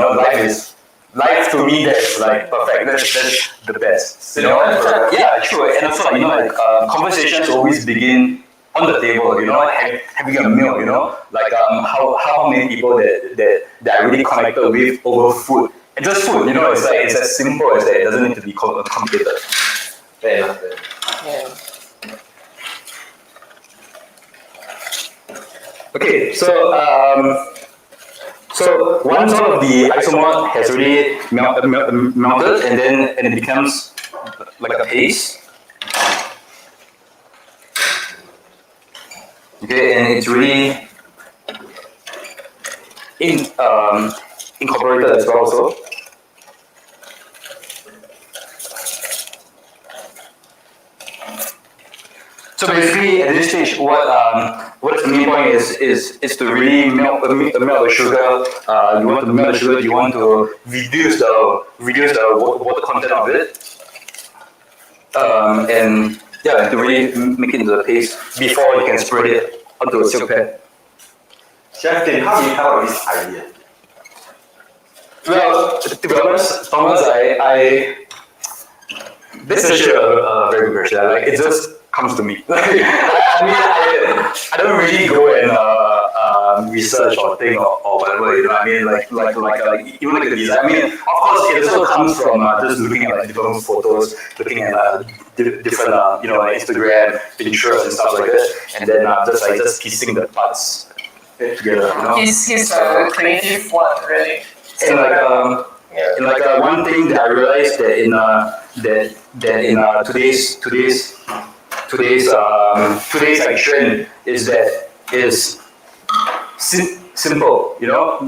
Life to me, that's like perfect. That's the best. Yeah, true. And also like conversations always begin on the table, having a meal, like how many people that I really connected with over food. And just food, it's as simple as that. It doesn't need to be complicated. Fair enough. yeah. Okay, so once all of the isomalt has already melted, and it becomes like a paste. Okay, and it's really incorporated as well. Also, So basically, at this stage, what's the main point is to really melt the sugar. You want to melt the sugar. You want to reduce the water content of it, and yeah, to really make it into the paste before you can spread it onto a silk pad. Chef Tim, how do you come up with this idea? Well, to be honest, Thomas, this is actually a very good question. Like, it just comes to me. I don't really go and research or think or whatever. You know, I mean, like even like the design. I mean, of course, it also comes from just looking at like different photos, looking at different like Instagram, Pinterest, and stuff like that, and then just piecing the parts together. You know? He's a creative one, really. And one thing that I realized that in today's like trend is that is simple, you know,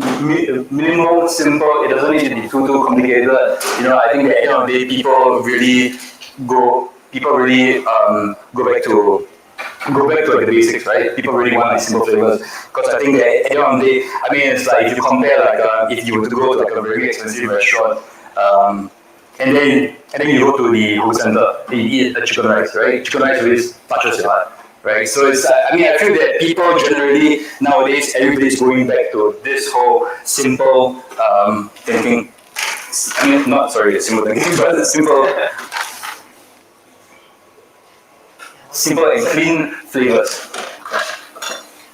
minimal, simple. It doesn't need to be too complicated. You know, I think that at the end of the day, people really go back to like the basics, right? People really want like simple flavors because I think that at the end of the day, I mean, it's like if you compare like if you were to go to like a very expensive restaurant, and then you go to the food center, you eat a chicken rice, right? Chicken rice really touches your heart, right? So it's I mean, I feel that people generally nowadays everybody's going back to this whole simple thinking. I mean, not sorry, simple thinking, but simple and clean flavors.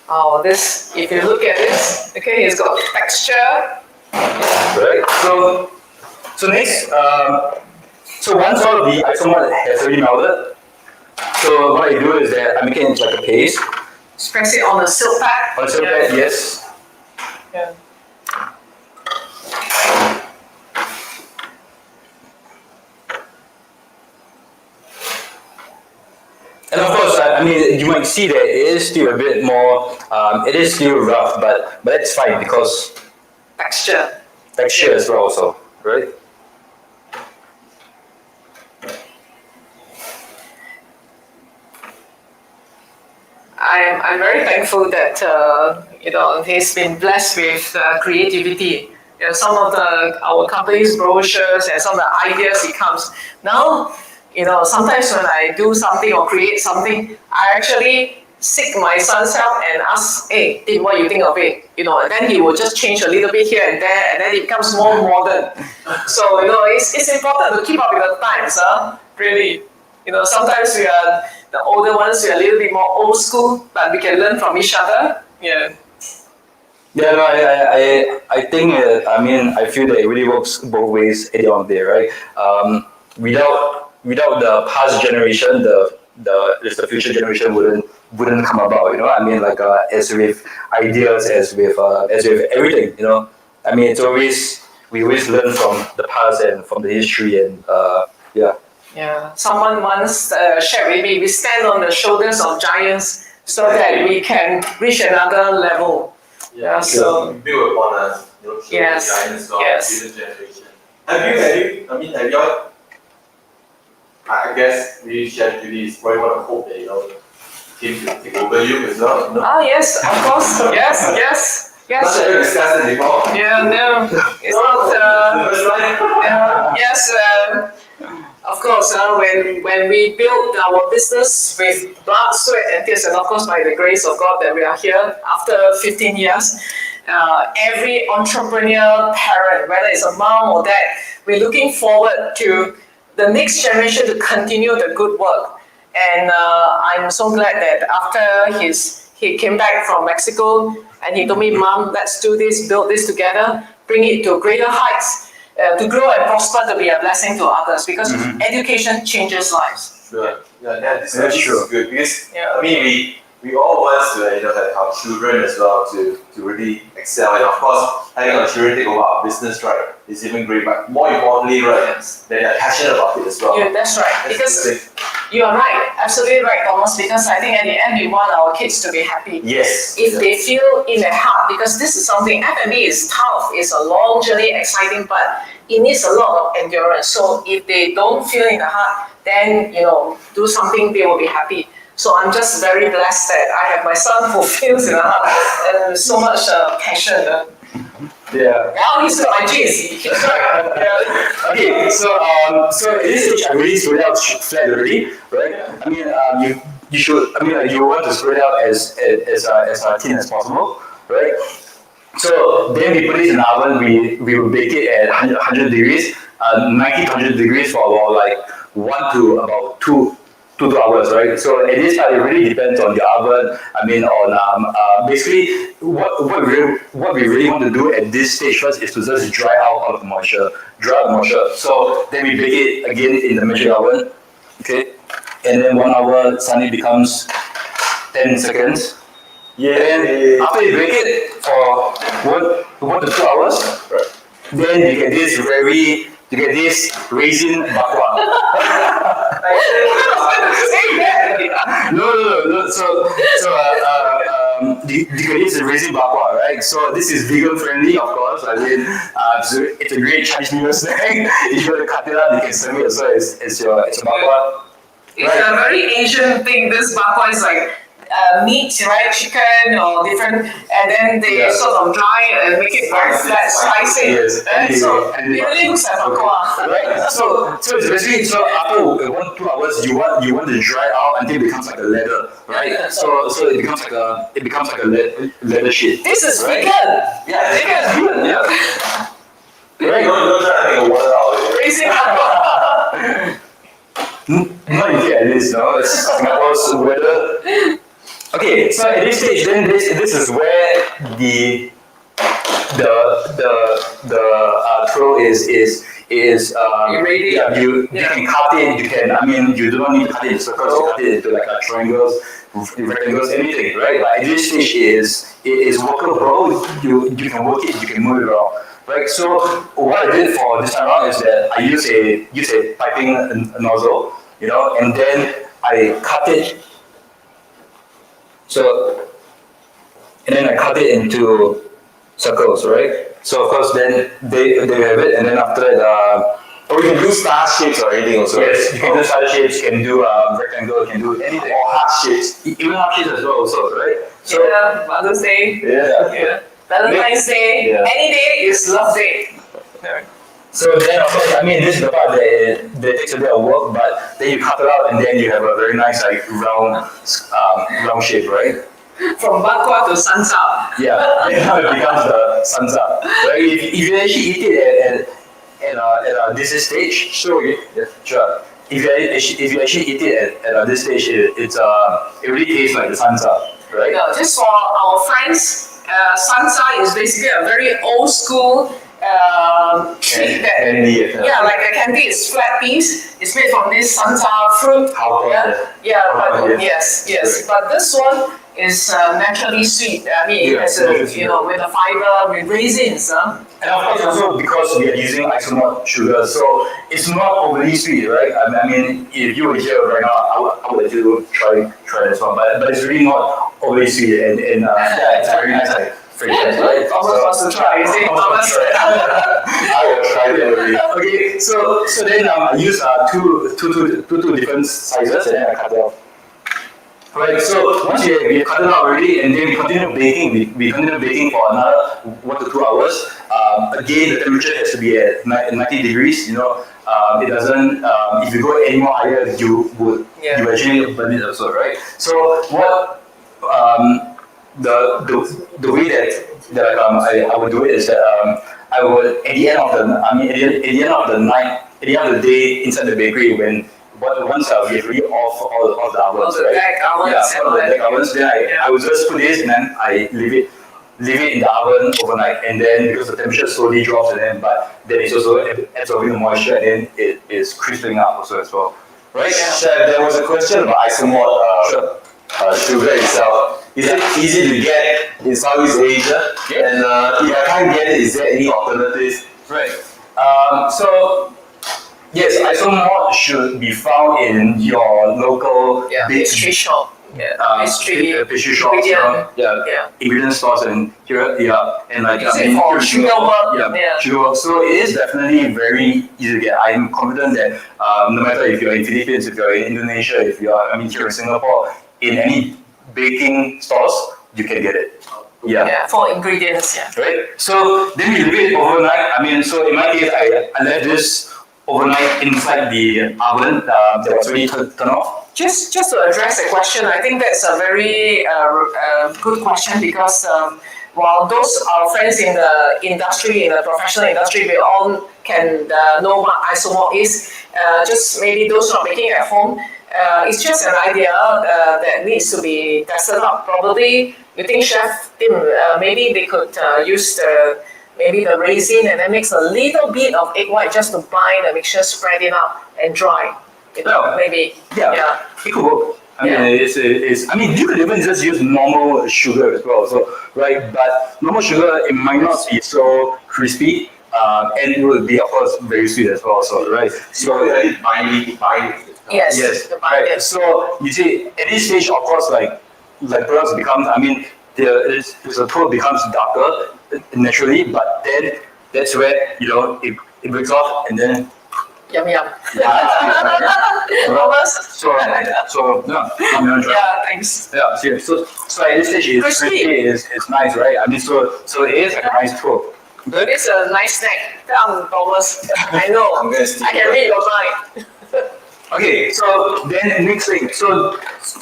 Oh, this, if you look at this, okay, it's got texture. Right. So next, so once all the isomalt has already melted, so what I do is that I make it into like a paste. Press it on the silk pad. On the silk pad, yes. Yeah. And of course, I mean, you might see that it is still a bit more, it is still rough, but it's fine because Texture. texture as well also, right? I'm very thankful that he's been blessed with creativity. You know, some of our company's brochures and some of the ideas he comes now. You know, sometimes when I do something or create something, I actually seek my son's help and ask, hey, Tim, what do you think of it? You know, and then he will just change a little bit here and there, and then it becomes more modern. So, you know, it's important to keep up with the times, really. You know, sometimes we are, the older ones, we are a little bit more old school, but we can learn from each other. Yeah. Yeah, no, I think, I mean, I feel that it really works both ways at the end of the day, right? Without the past generation, the future generation wouldn't come about. You know, I mean, like as with ideas, as with everything. You know, I mean, we always learn from the past and from the history, and yeah. Yeah. Someone once shared with me, we stand on the shoulders of giants so that we can reach another level. Yeah. So build upon us. Yes. Giants of Yes. future generation. Have you all? I guess we Chef Judy is probably want to hope that Tim can take over you as well. Oh yes, of course. Yes. Not sure we discussed it before. Yeah, no, it's not. Yes, of course. When we built our business with blood, sweat, and tears, and of course by the grace of God that we are here after 15 years. Every entrepreneur, parent, whether it's a mom or dad, we're looking forward to the next generation to continue the good work. And I'm so glad that after he came back from Mexico and he told me, Mom, let's do this, build this together, bring it to greater heights, to grow and prosper, to be a blessing to others, because education changes lives. Sure. Yeah, this is good because I mean we all want to have our children as well to really excel, and of course having our children take over our business, right, is even great. But more importantly, right, they are passionate about it as well. Yeah, that's right. Because you are right, absolutely right, Thomas. Because I think at the end we want our kids to be happy. Yes. If they feel in their heart, because this is something F&B is tough, it's a long journey, exciting, but it needs a lot of endurance. So if they don't feel in the heart, then do something they will be happy. So I'm just very blessed that I have my son fulfilled in the heart and with so much passion. Yeah. Now he's got my genes. Okay, so at this stage, I really spread out flat already, right? I mean, you should. I mean, you want to spread out as thin as possible, right? So then we put it in the oven. We will bake it at 100 degrees, 90 to 100 degrees for about like 1 to about 2 hours, right? So at this part, it really depends on the oven. I mean, on basically what we really want to do at this stage first is to just dry out all of the moisture, dry out the moisture. So then we bake it again in the measuring oven, okay? And then 1 hour suddenly becomes 10 seconds. Yeah. And then after you bake it for 1 to 2 hours, then you get this raisin bakwa. No. So you get this raisin bakwa, right? So this is vegan friendly, of course. I mean, it's a great Chinese New Year snack. If you want to cut it up, you can serve it as well as your bakwa. It's a very Asian thing. This bakwa is like meat, right? Chicken or different, and then they sort of dry and make it very flat, spicy. Yes. So it really looks like bakwa. Right. So it's basically after 1 to 2 hours, you want to dry out until it becomes like a leather, right? So it becomes like a leather sheet. This is right? vegan. Yeah, vegan. Yeah. Right? Don't try to make a water out of it. Raisin bakwa. Not yet, at least, no. It's Singapore's weather. Okay, so at this stage, then this is where the throw is ready? yeah, you can cut it. You can. I mean, you do not need to cut it in circles. You cut it into like triangles, rectangles, anything, right? But at this stage is workable. You can work it. You can move it around. Right, so what I did for this time around is that I use a piping nozzle, and then I cut it. So, and then I cut it into circles, right? So of course, then they have it, and then after that, Or you can do star shapes or anything also. yes, you can do side shapes, you can do rectangle, you can do anything. Or heart shapes. Even heart shapes as well, also, right? So Yeah, Mother's Day. Yeah. Valentine's Day. Yeah. Any day is love day. So then, of course, I mean, this is the part that takes a bit of work, but then you cut it out, and then you have a very nice, like, round shape, right? From bakwa to sansa. Yeah, and now it becomes the sansa. Right? If you actually eat it at this stage, sure. If you actually eat it at this stage, it really tastes like the sansa, right? No, just for our friends, sansa is basically a very old school treat that. Candy. Yeah, like a candy is flat piece. It's made from this sansa fruit. But yes. But this one is naturally sweet. I mean, it has with the fiber, with raisins. And of course, also because we are using isomalt sugar, so it's not overly sweet, right? I mean, if you were here right now, I would let you try this one, but it's really not overly sweet, and yeah, it's very nice, like fragrance, right? Thomas wants to try. Is it Thomas? I will try it already. Okay, so then I use two different sizes, and then I cut it off. Right, so once we cut it out already, and then we continue baking. We continue baking for another 1 to 2 hours. Again, the temperature has to be at 90 degrees. It doesn't. If you go any more higher, you actually burn it also, right? So what the way that I would do it is that I would at the end of the night, at the end of the day inside the bakery once we really off all the ovens, right? All the back ovens. Then I would just put this, and then I leave it in the oven overnight, and then because the temperature slowly drops, but then it's also absorbing the moisture, and then it is crisping up also as well, right? Chef, there was a question about isomalt sugar itself. Is it easy to get in Southeast Asia? Yeah. And if I can't get it, is there any alternatives? Right. So yes, isomalt should be found in your local pastry shop. Pastry shops, ingredient stores, and here, and like for sugar work. Sugar work. So it is definitely very easy to get. I'm confident that no matter if you're in Philippines, if you're in Indonesia, if you're, here in Singapore, in any baking stores, you can get it. Yeah, for ingredients, yeah. Right? So then we leave it overnight. I mean, so in my case, I left this overnight inside the oven that was already turned off. Just to address the question, I think that's a very good question because while those are friends in the industry, in the professional industry, we all can know what isomalt is. Just maybe those not making at home, it's just an idea that needs to be tested out. Probably, you think Chef Tim, maybe they could use maybe the raisin and then mix a little bit of egg white just to bind the mixture, spread it out and dry. You know, maybe. Yeah, it could work. I mean, I mean, you could even just use normal sugar as well. So, right, but normal sugar, it might not be so crispy, and it will be, of course, very sweet as well. So, right. So, Yes. Right. So you see, at this stage, of course, like products become. I mean, the product becomes darker naturally, but then that's where it breaks off, and then. Yum. So yeah, yeah, thanks. Yeah, seriously. So at this stage, it's crispy. It's nice, right? I mean, so it is a nice product. It's a nice snack. Thomas. I know. I can read your mind. Okay, so then next thing, so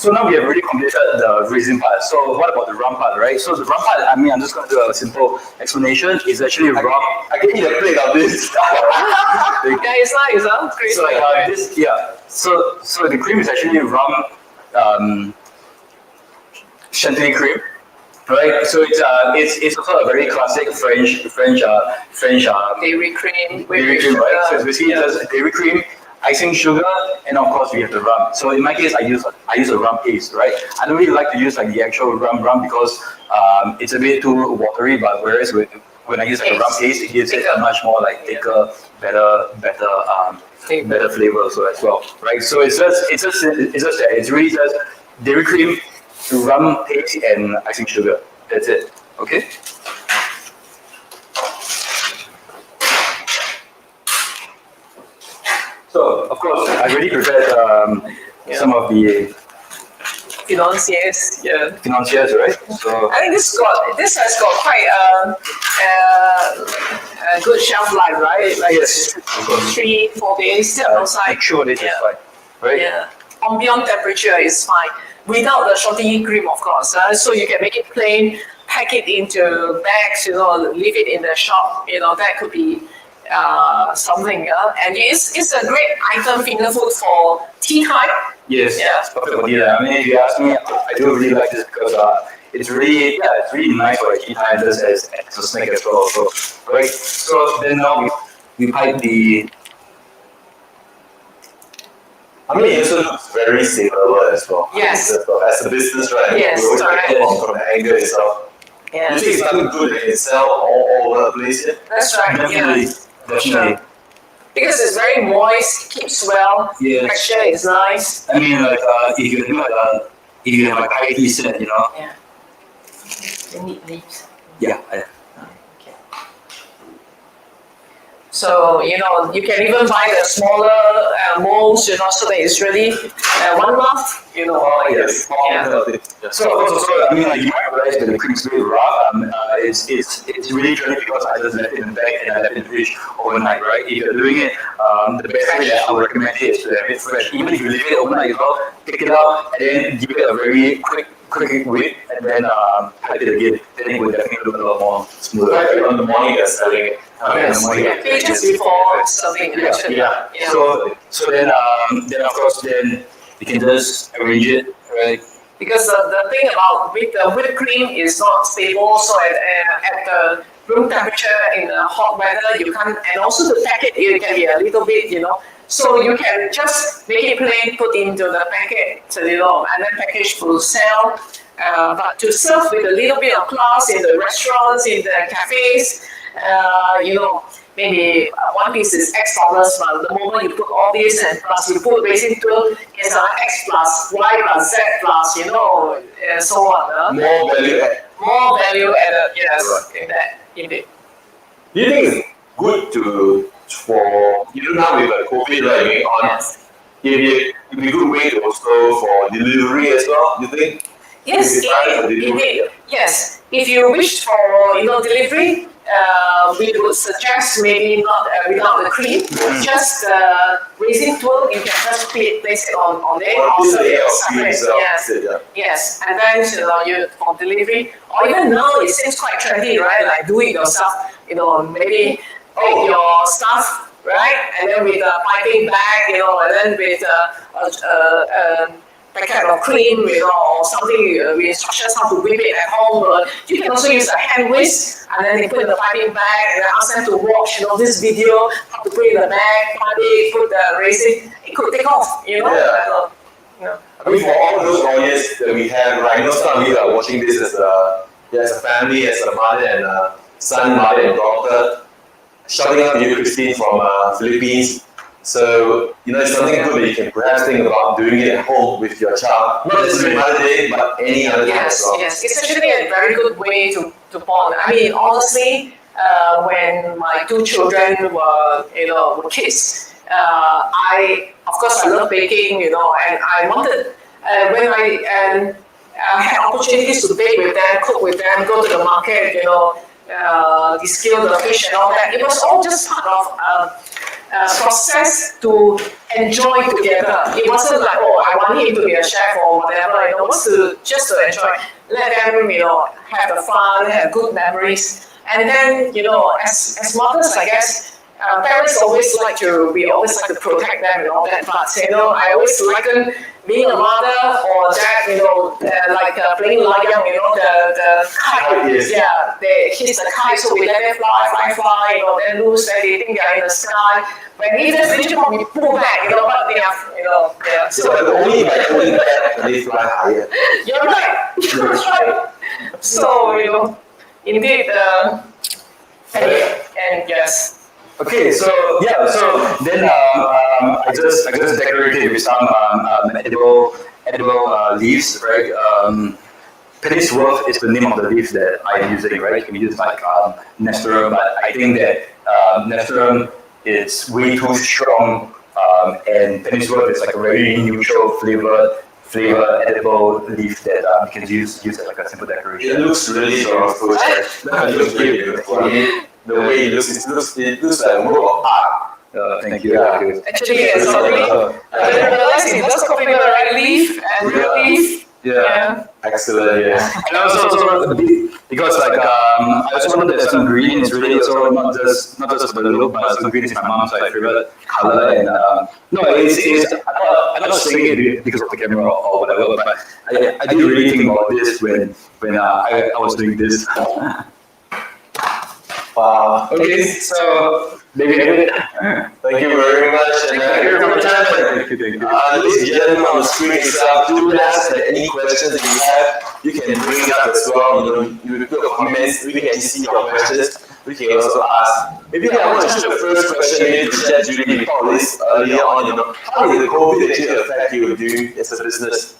now we have already completed the raisin part. So what about the rum part, right? So the rum part, I mean, I'm just going to do a simple explanation. It's actually rum. I can eat a plate of this. Yeah, it's nice, huh? So So the cream is actually rum, chantilly cream, right? So it's also a very classic French dairy cream, right? So it's basically just dairy cream, icing sugar, and of course we have the rum. So in my case, I use a rum paste, right? I don't really like to use like the actual rum because it's a bit too watery. But whereas when I use like a rum paste, it gives it a much more like thicker, better flavor also as well, right? So it's just that it's really just dairy cream, rum paste, and icing sugar. That's it. Okay. So, of course, I already prepared some of the financiers, right? So I think this has got quite a good shelf life, right? Like yes, 3-4 days still outside. Sure, this is fine, right? Yeah, ambient temperature is fine without the chantilly cream, of course. So you can make it plain, pack it into bags, leave it in the shop. That could be something, and it's a great item, finger food for tea time. Yes, it's perfect for tea time. I mean, if you ask me, I do really like this because it's really nice for a tea time, just as a snack as well. So, right. So then now we pipe the. I mean, it also looks very savable as well. Yes. As a business, right? Yes, we always correct. get from the angle itself. Yeah. You think it's something good that can sell all over the place here? That's right. Definitely. Because it's very moist, keeps well. Yes. Texture is nice. I mean, like if you do if you have like high tea set, Yeah. You need leaves. Yeah. Okay. So you can even buy the smaller molds, so that it's really one month. Oh, yes. Yeah. So I mean, like you might realize that the cream is really raw. It's really tricky because I just left it in the bag and I left it in the fridge overnight, right? If you're doing it, the best way that I would recommend is to have it fresh. Even if you leave it overnight as well, pick it up and then give it a very quick whip and then pipe it again. Then it will definitely look a lot more smoother. Right on the morning they're selling it. Yes. Just before serving. Yeah. So then of course then you can just arrange it, right? Because the thing about the whipped cream is not stable, so at the room temperature in the hot weather, you can't, and also to pack it can be a little bit, so you can just make it plain, put into the packet, and then package to sell. But to serve with a little bit of class in the restaurants, in the cafes, maybe one piece is X dollars, but the moment you put all this and plus you put raisin to it's X plus Y plus Z plus, and so on. More value add. More value added, yes, in that, indeed. Do you think it's good for now with COVID, right, going on? Yes. it'd be a good way to also for delivery as well, you think? Yes, indeed. Yes. If you wish for delivery, we would suggest maybe not without the cream, just raisin twirl. You can just place it on there. Also, yes. And then you for delivery, or even now it seems quite trendy, right? Like do it yourself. Maybe make your stuff, right? And then with a piping bag, and then with a packet of cream, or something with instructions how to whip it at home. You can also use a hand whisk, and then they put in the piping bag, and then ask them to watch, this video, how to put it in the bag, put the raisin. It could take off, Yeah. I mean, for all those audience that we have, right? Some of you are watching this as a family, as a mother and a son, mother and daughter. Shouting out to you, Christine, from Philippines. So, it's something good that you can perhaps think about doing it at home with your child. Not necessarily Mother's Day, but any other day as well. Yes, it's actually a very good way to bond. I mean, honestly, when my two children were kids, of course, I love baking, and I wanted, when I had opportunities to bake with them, cook with them, go to the market, deskill the fish and all that, it was all just part of process to enjoy together. It wasn't like, I want him to be a chef or whatever, it was just to enjoy. Let them, have the fun, have good memories. And then, as mothers, I guess, parents always like to protect them and all that, but I always liken being a mother or dad, like playing layang, the kite. Yeah, they hit the kite, so we let them fly, then loose, then they think they're in the sky. When we just reach we pull back, but they are so only by pulling back they fly higher. You're right. You're right. So indeed, and yes. Okay, so then I just decorated with some edible leaves, right? Pennyworth is the name of the leaf that I'm using, right? You can use like nasturtium, but I think that nasturtium is way too strong, and Pennyworth is like a very neutral flavor edible leaf that you can use as like a simple decoration. It looks really beautiful. It looks really beautiful. The way it looks like more of art. Thank you. Actually, yes, I didn't realize it does copy the right leaf and real leaf. Yeah. Excellent. Yeah. And also because like I also wanted some green. It's really also not just for the look, but some green is my mom's favorite color. And no, it's I'm not saying it because of the camera or whatever, but I did really think about this when I was doing this. Wow. Okay, so maybe. Thank you very much. And Thank you for your time. Thank you. ladies and gentlemen on the screen itself, do ask any questions that you have. You can bring it up as well. You put your comments. We can see your questions. We can also ask. Maybe I want to shoot the first question. Maybe to Chef Judy, we talked this earlier on. How did the COVID actually affect you doing as a business?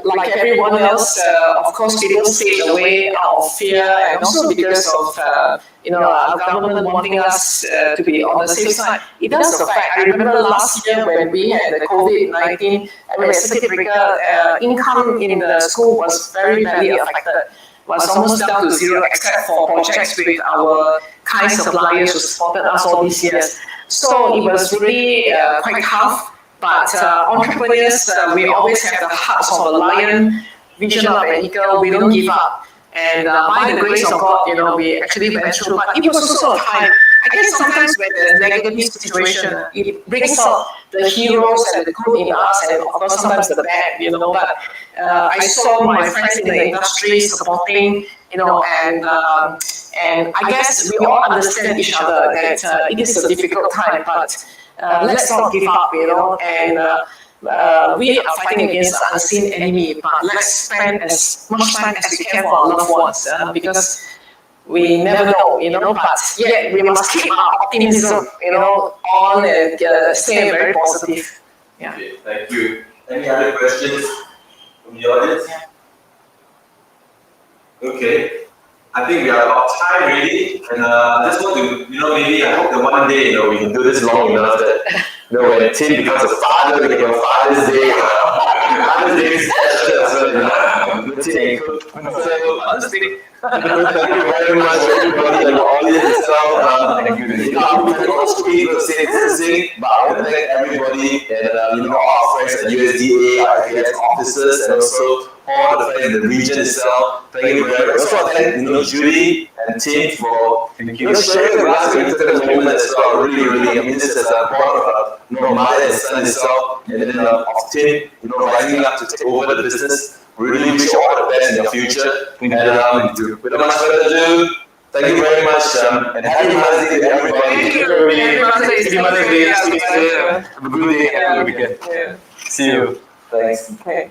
Like everyone else, of course, people stayed away out of fear, and also because of our government wanting us to be on the safe side. It does affect. I remember last year when we had the COVID-19, circuit breaker, income in the school was very badly affected. Was almost down to zero, except for projects with our kind suppliers who supported us all these years. So it was really quite tough. But entrepreneurs, we always have the hearts of a lion, vision of an eagle. We don't give up. And by the grace of God, we actually went through. But it was also a time. I guess sometimes when there's negative situation, it brings out the heroes and the good in us, and of course sometimes the bad. But I saw my friends in the industry supporting, and I guess we all understand each other that it is a difficult time, but. Let's not give up, and we are fighting against the unseen enemy, but let's spend as much time as we can for our loved ones, because we never know, but yet we must keep our optimism, on and stay very positive. Yeah. Okay, thank you. Any other questions from the audience? Okay. I think we are out of time really, and I just want to, maybe I hope that one day, we can do this long enough that when Tim becomes a father, we have Father's Day. Father's Day special as well, Tim and Cook. So, Honestly, thank you very much, everybody, and the audience itself. thank you. We can also be able to say distancing, but I want to thank everybody and all our friends at USDA, our affiliates officers, and also all the friends in the region itself. Thank you very much. Also, thank Judy and Tim for sharing with us the moment as well. Really, I mean, this is a part of mother and son itself, and then of Tim, rising up to take over the business. Really wish you all the best in your future. And without much further ado, thank you very much, and happy Mother's Day to everybody. Thank you. Happy Mother's Day. Have a good day. Have a good weekend. Yeah. See you. Thanks. Okay.